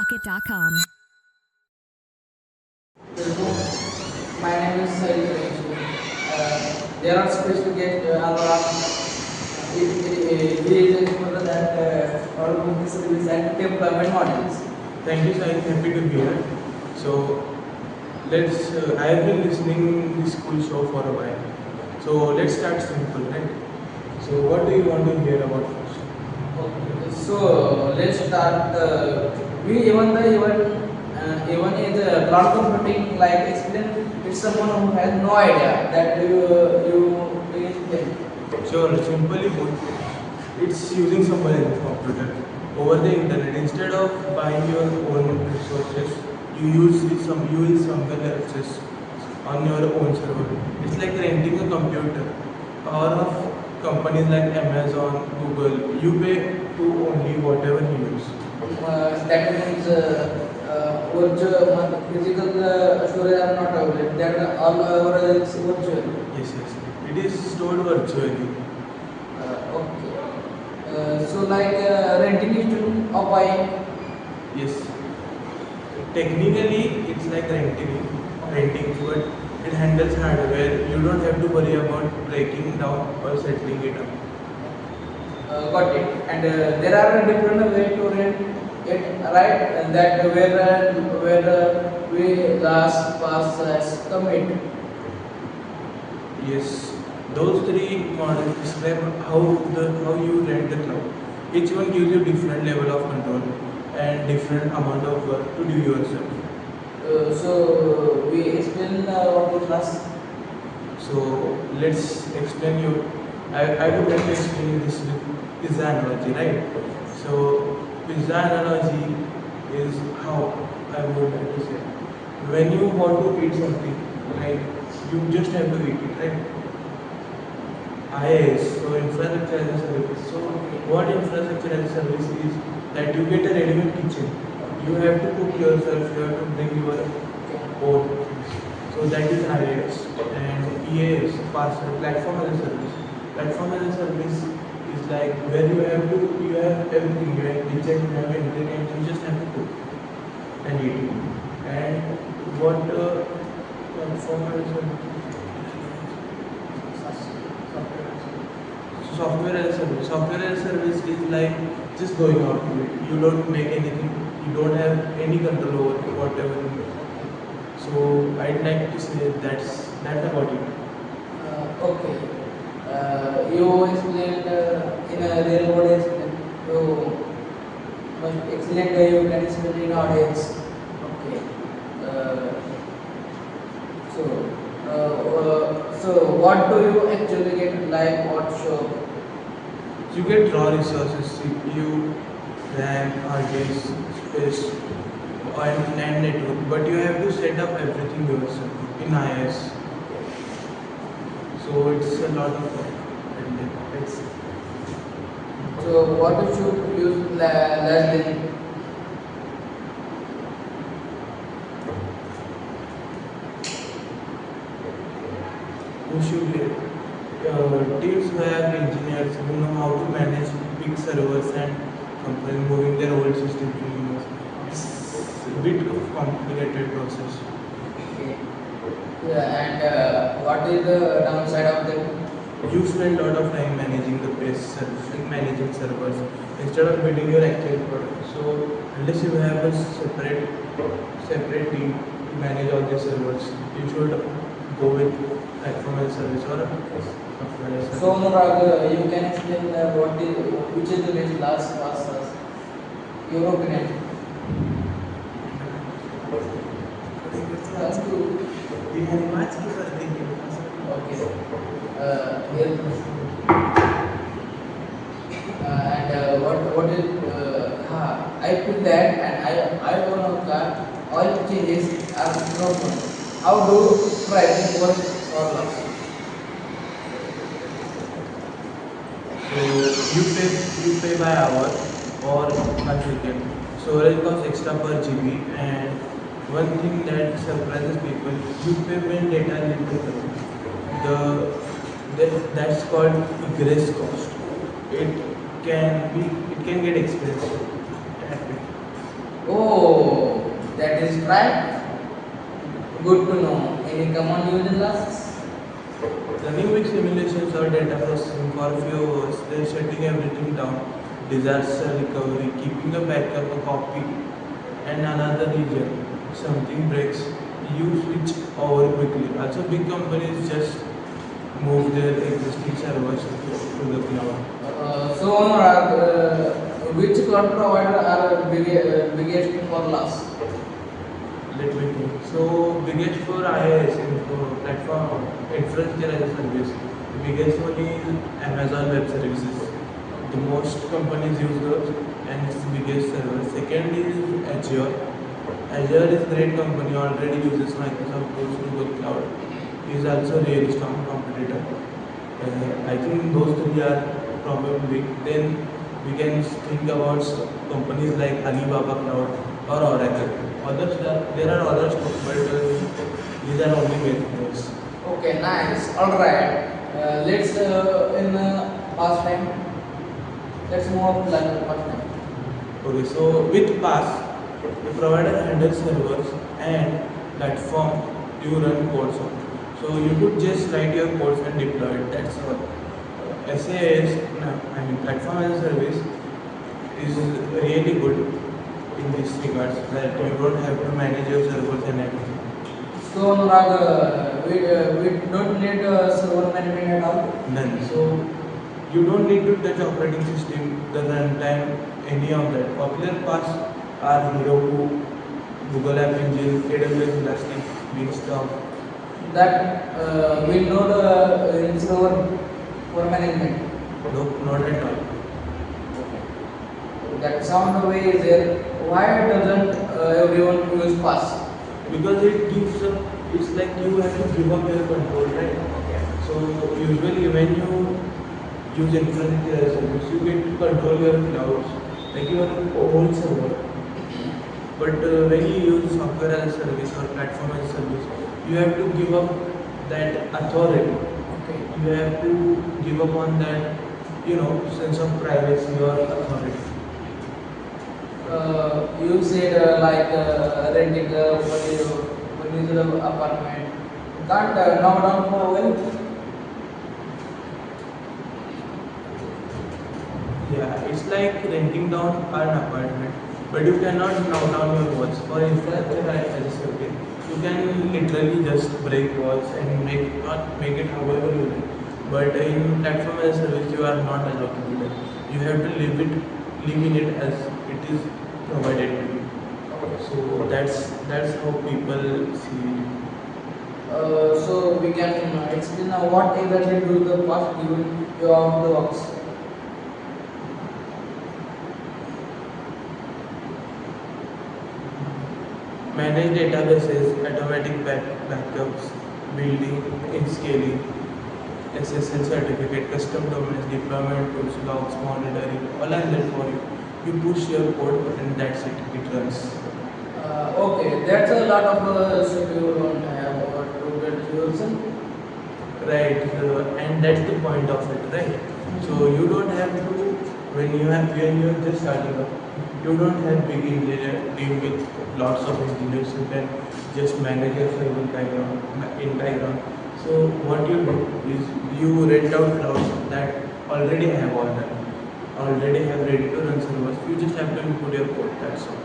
rocket.com. My name is There are special guests Anurag. He is expert that our company service and employment models. Thank you, sir. I'm happy to be here. So, let's. I have been listening this cool show for a while. So let's start simple, right? So, what do you want to hear about first? Okay. So let's start. We even even in the cloud computing like explain it's someone who has no idea that you explain. Sure. Simply put, it's using someone else's computer over the internet instead of buying your own resources. You use someone else's on your own server. It's like renting a computer or of companies like Amazon, Google. You pay to only whatever you use. That means virtual physical storage are not available. That all over is virtual. Yes. It is stored virtually. Okay. So like renting is to or buying. Yes. Technically, it's like renting, but it handles hardware. You don't have to worry about breaking down or settling it up. Got it. And there are different way to rent it, right? And that where we last pass as commit. Yes, those three models describe how you rent the cloud. Each one gives you different level of control and different amount of work to do yourself. So we explain what was last. So let's explain you. I would like to explain this with pizza analogy, right? So pizza analogy is how I would like to say. When you want to eat something, like you just have to eat it, right? IaaS, so infrastructure as a service. So what infrastructure as a service is that you get a ready-made kitchen. You have to cook yourself. You have to bring your own things. So that is IaaS and PaaS, PaaS, platform as a service. Platform as a service is like where you have everything. You have kitchen, you have internet. You just have to cook and eat it. And what platform as a service? So software as a service. Software as a service is like just going out to it. You don't make anything. You don't have any control over whatever you do. So I'd like to say that's about it. Okay. You explained in a real world explain. You must explain you can explain in audience. Okay. Uh, so so what do you actually get like what show? You get raw resources, CPU, RAM, hard disk, space, and network, but you have to set up everything yourself in IaaS. So it's a lot of work. And it's So what you should use less than who should get teams who have engineers who know how to manage big servers and companies moving their old system to new ones. It's a bit of complicated process. okay. Yeah, and what is the downside of that? You spend a lot of time managing the base servers, like managing servers instead of building your actual product. So unless you have a separate team to manage all the servers, you should go with platform as a service or a software as a So service. Anurag, you can explain what is which is the best last process? Your opinion. That's good. Okay. Here, and what is I feel that and I own a car. All changes are broken. How do pricing work for us? So you pay by hour or per second. Storage costs extra per GB, and one thing that surprises people, you pay when data leaves the server. That's called egress cost. It can get expensive. Oh, is right. Good to know. Any common use in classes? Running with simulations or data processing for a few hours, then shutting everything down, disaster recovery, keeping a backup, a copy, and another region. Something breaks, you switch over quickly. Also, big companies just move their existing servers to the cloud. So, Anurag, which cloud provider are biggest for loss? Let me think. So, biggest for IaaS, info, platform, infrastructure as a service. The biggest one is Amazon Web Services. The most companies use those, and it's the biggest service. Second is Azure. Azure is a great company, already uses Microsoft tools to the cloud. Is also a really strong competitor. I think those three are probably. Then we can think about companies like Alibaba Cloud or Oracle. There are others, but these are only main players. Okay, nice. All right. Let's in past time. Let's move on to like past time. Okay, so with PaaS, the provider handles servers and platform you run codes on. So you could just write your codes and deploy it. That's all. SAS, no, I mean platform as a service, is really good in this regards that you don't have to manage your servers and everything. So, Anurag, we don't need server management at all. None. So you don't need to touch operating system, the runtime, any of that. Popular PaaS are Heroku, Google App Engine, AWS Elastic, Beanstalk. That we know in server for management. Nope, not at all. That sound way is there. Why doesn't everyone use pass? Because it gives up, it's like you have to give up your control, right? So usually when you use infrastructure as a service, you get to control your clouds, like your own server. But when you use software as a service or platform as a service, you have to give up that authority. Okay. You have to give up on that, sense of privacy or authority. You said like renting when you the apartment. You can't knock down for wealth. Yeah, it's like renting down an apartment, but you cannot knock down your walls. For infrastructure as a service, you can literally just break walls and make it however you like. But in platform as a service, you are not allowed to do that. You have to live in it as it is provided to you. So that's how people see it. So we can explain what exactly do the pass given you of the works. Manage databases, automatic backups, building in scaling, SSL certificate, custom domains, deployment tools, logs, monitoring, all are there for you. You push your code and that's it, it runs. Okay, that's a lot of schedule on to get yourself. Right, and that's the point of it, right? So you don't have to, when you're just starting up, you don't have big engineer team with lots of engineers who can just manage your server background. So what you do is you rent out clouds that already have all that, already have ready to run servers. You just have to input your code. That's all.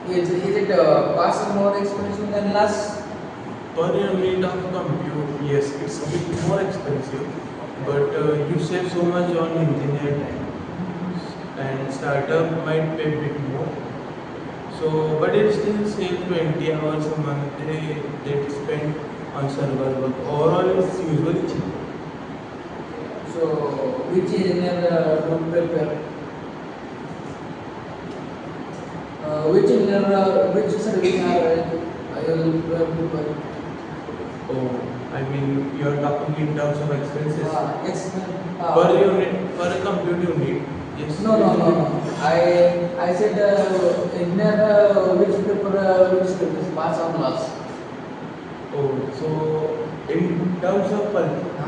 Okay. Is it passing more expensive than last? Per unit of compute, yes, it's a bit more expensive, but you save so much on engineer time, and startup might pay a bit more. So, but it still saves 20 hours a month they spend on server work. Overall, it's usually cheap. So which engineer don't prepare? Which service are you prepare? Oh, I mean, you're talking in terms of expenses. Yes. Per unit, per compute unit, yes. No. I said engineer which prepare which service pass or loss. Oh, so in terms of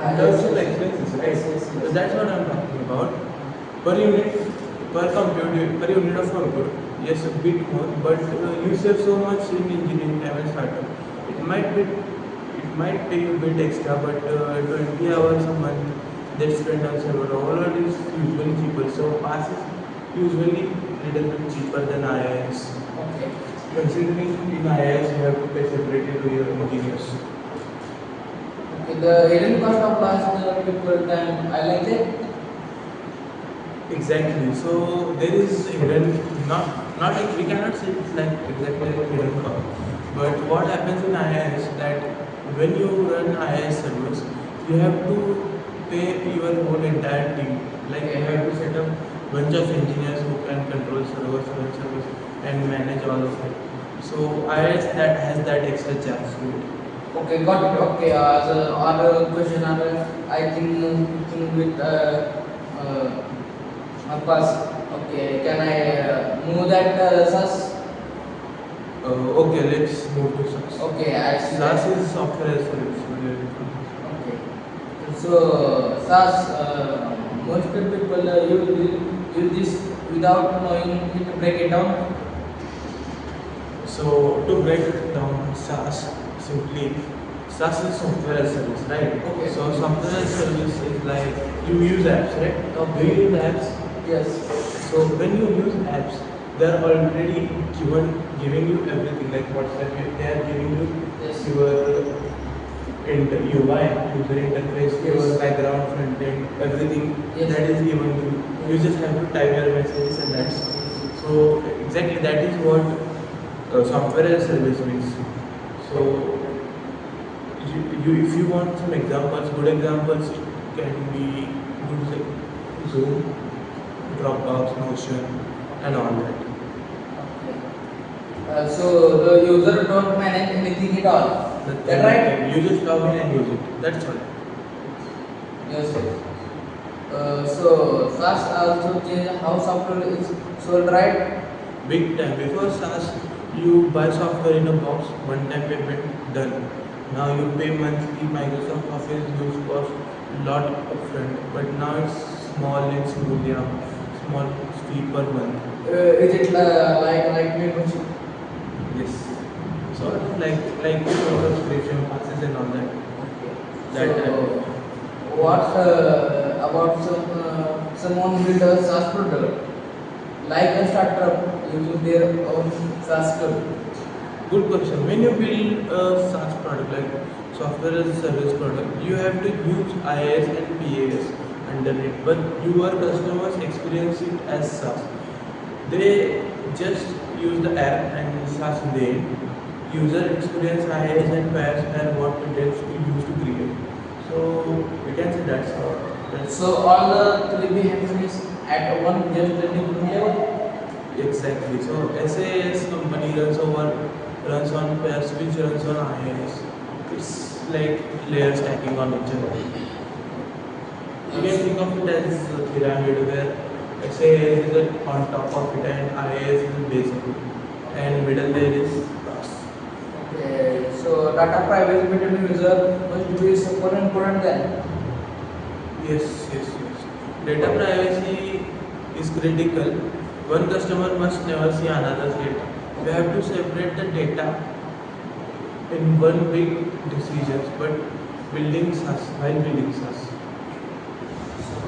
Yes, expenses, right? yes. So that's what I'm talking about. Per unit, per unit of compute, yes, a bit more, but you save so much in engineering time and startup. It might pay you a bit extra, but 20 hours a month that spent on server overall is usually cheaper. So PaaS is usually little bit cheaper than IaaS. Okay. Considering in IaaS you have to pay separately to your engineers. Okay. The hidden cost of last people time, I like it. Exactly. So there is hidden, not like we cannot say it's like exactly like hidden cost. But what happens in IaaS is that when you run IaaS servers, you have to pay your whole entire team. Like you have to set up bunch of engineers who can control servers, run servers, and manage all of it. So IaaS that has that extra charge to it. Okay, got it. Okay, so other question, I think with pass. Okay, can I move that SaaS? Okay, let's move to SaaS. Okay, I see SaaS that. is software as a service. Okay, so SaaS, most people use this without knowing it to break it down. So to break it down, simply SaaS is software as a service, right? Okay. So software as a service is like you use apps, right? Okay. Do you use apps? Yes. So when you use apps, they are already giving you everything. Like WhatsApp, they are giving you Yes. your UI, user interface, Yes. your background, front end, everything Yes. that is given to you. You just have to type your messages and that's so exactly that is what software as a service means. So if you want some examples, good examples can be good like Zoom, Dropbox, Notion, and all that. Okay. So the user don't manage anything at all. That right? You just log in and use it. That's all. Yes. Yes. So SaaS also change how software is sold, right? Big time. Before SaaS, you buy software in a box, one time payment, done. Now you pay monthly. Microsoft Office use cost lot upfront, but now it's small and smooth, small fee per month. Is it like membership? Yes. Sort of like subscription passes and all that. Okay. That So what about someone build a SaaS product like a startup using their own SaaS code? Good question. When you build a SaaS product like software as a service product, you have to use IaaS and PaaS under it, but your customers experience it as SaaS. They just use the app and SaaS in the end. User experience IaaS and PaaS are what it is to use to create. So we can say that's how. So all the three behaviors at one just the different level. Exactly. So SaaS company runs on PaaS, which runs on IaaS. It's like layer stacking on each other. You can think of it as a pyramid where SaaS is on top of it and IaaS is base of it. And middle there is PaaS. Okay. So data privacy between user must be super important then. Yes. Data privacy is critical. One customer must never see another's data. We have to separate the data in one big decisions, but while building SaaS. So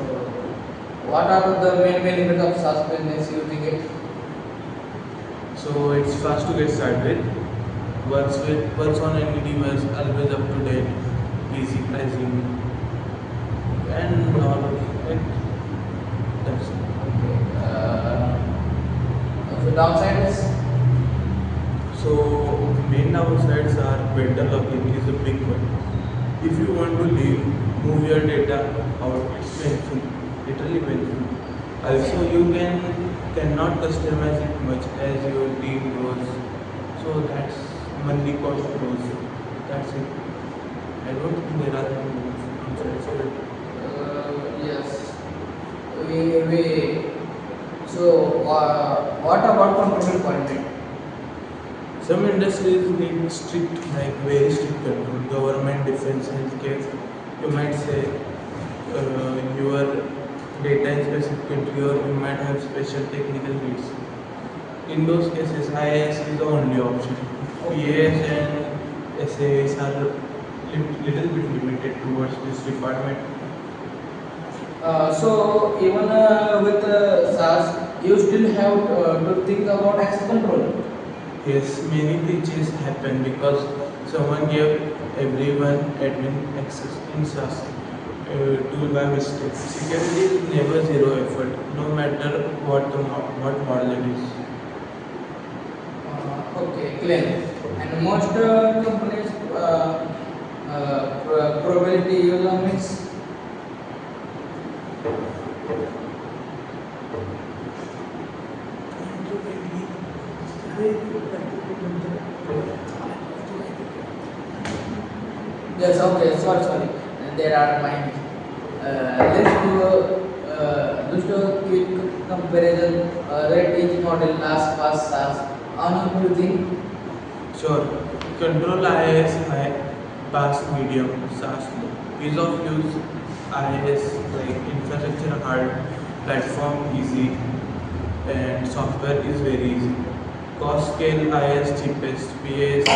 what are the main benefits of SaaS business using it? So it's fast to get started. Works on any device, always up to date, easy pricing, and all of it. That's it. So downside is So main downsides are vendor locking is a big one. If you want to leave, move your data out, it's painful, literally painful. Also, you cannot customize it much as your team grows. So that's monthly cost grows. That's it. I don't think there are any downsides. yes. We so what about control requirement? Some industries need strict, like very strict control. Government, defense, healthcare. You might say your data in specific country, or you might have special technical needs. In those cases, IaaS is the only option. PaaS and SaaS are little bit limited towards this requirement. So even with SaaS, you still have to think about access control. Yes, many breaches happen because someone gave everyone admin access in SaaS tool by mistake. Security is never zero effort, no matter what model it is. Okay, clear. And most companies probability user mix. Yes, okay, sorry. There are mine. Let's do a quick comparison. Rate each model last past SaaS. On you think? Sure. Control IaaS high, PaaS medium, SaaS low. Ease of use IaaS like infrastructure hard, platform easy, and software is very easy. Cost scale IaaS cheapest, PaaS.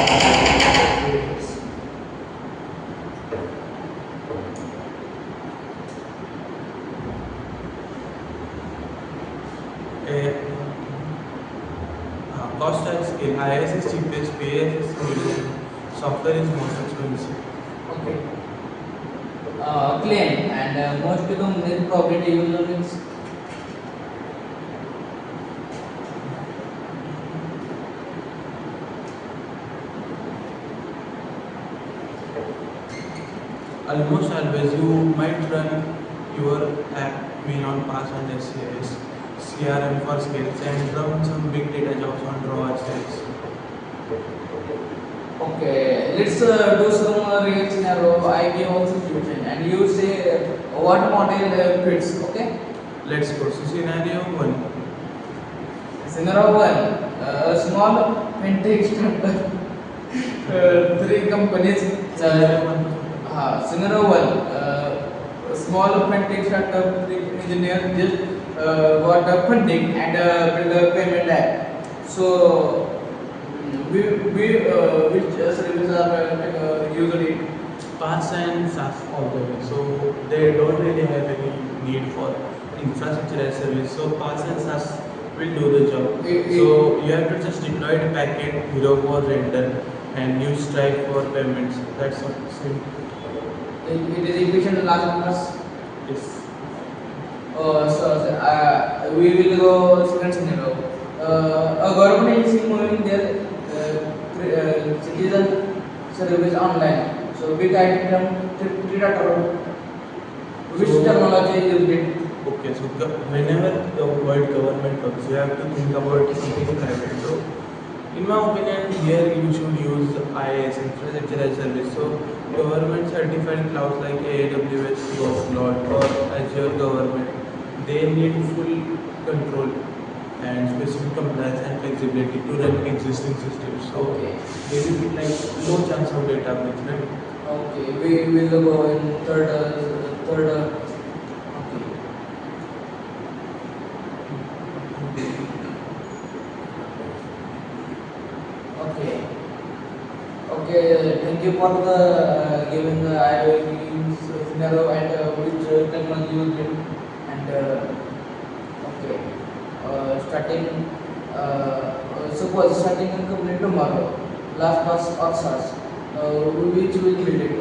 Cost and scale IaaS is cheapest, PaaS is medium, software is most expensive. Okay. Claim and most companies probability user mix. Almost always you might run your app main on PaaS and SaaS, CRM for scales, and run some big data jobs on raw assets. Okay, let's do some real scenario. I give one situation and you say what model fits. Okay. Let's go. So scenario one. Scenario one, a small fintech startup, three companies. Scenario one. Scenario one, a small fintech startup, three engineers just got a funding and build a payment app. So which services are usually PaaS and SaaS all the way. So they don't really have any need for infrastructure as service. So PaaS and SaaS will do the job. So you have to just deploy the packet, Hero for render, and use Stripe for payments. That's all. Simple. it is efficient large numbers. Yes. We will go second scenario. A government agency moving their citizen service online. So big item, three data. Which So- technology is it? Okay, so whenever the word government comes, you have to think about something private. So, in my opinion, here you should use IaaS, infrastructure as service. So, government certified clouds like AWS, Cloud, or Azure government, they need full control and specific compliance and flexibility to run existing systems. So, Okay. there will be like no chance of data breach, right? Okay, we will go in third. Okay. Okay. Okay. Thank you for the giving the scenario and which technology you did and okay. Starting. Suppose starting a company tomorrow. Last pass or SaaS. Which will build it?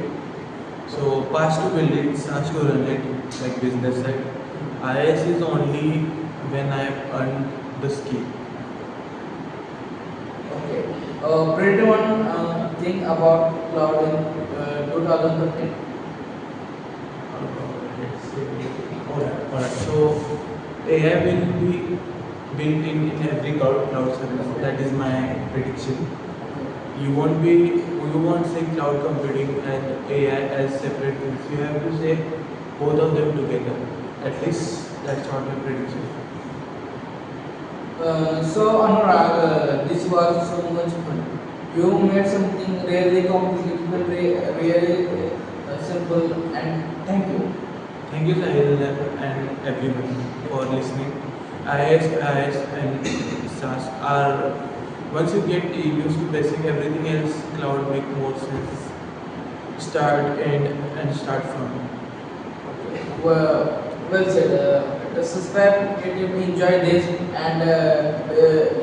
So PaaS to build it, SaaS to run it, like business side. IaaS is only when I have earned the skill. Okay. Pretty one thing about cloud in 2013. Alright. So AI will be built in every cloud service. That is my prediction. You won't say cloud computing and AI as separate things. You have to say both of them together. At least that's not my prediction. So Anurag, this was so much fun. You made something really complicated, really simple, and thank you. Thank you, Sahil and everyone for listening. IaaS and SaaS are, once you get used to basic, everything else cloud make more sense. Start and start from. Well said. Subscribe if you enjoy this and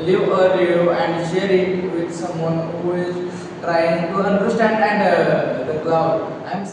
leave a review and share it with someone who is trying to understand and the cloud. I'm